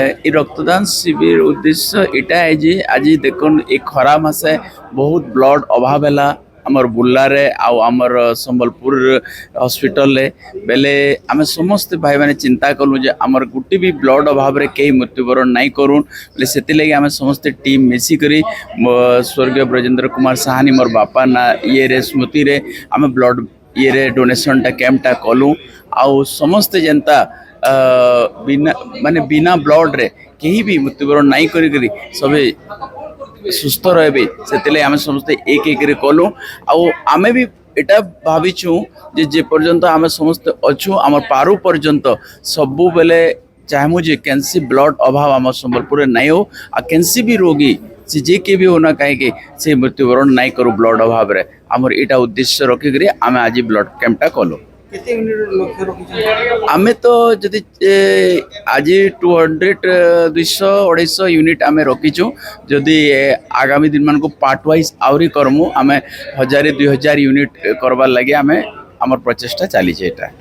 ये रक्तदान शिविर उद्देश्य इटा है जे आज देखन ए खरा मासे बहुत ब्लड अभाव है आमर बुर्लारे आमर संबलपुर हॉस्पिटल बेले आम समस्त भाई मैंने चिंता कलु जे आमर गुटी भी ब्लड अभाव रे कई मृत्युवरण नहीं करूँ बोले से आम समस्त टीम मिसिकरी स्वर्गीय ब्रजेंद्र कुमार साहानी मोर बापा ना ये रे स्मृति रे आम ब्लड ये रे डोनेशन टा कैंप टा कलु आउ समस्त जनता बिना माने बिना ब्लड रे कहीं भी मृत्युवरण नहीं करी सबे सुस्थ रहे से आम समस्ते एक कलु आमे भी एटा भाविचु जे पर्यंत आम समस्त अच्छु आम पारु पर्यंत सबु बेले चाहमु जे कैंसी ब्लड अभाव आम संबलपुर नहीं हो आ कैंसी भी रोगी से जे के भी होना कहीं से मृत्युवरण नहीं करू ब्लड अभाव रे आमर एटा उद्देश्य रखिक आम आज ब्लड कैंपटा कलु आमे तो जदि आज 200 200 यूनिट आमे रखीचु जदि आगामी दिन मान को पार्ट वाइज आवरी करमु आमे 1000 2000 यूनिट करबार लगे आमे आमर प्रचेष्टा चली एटा।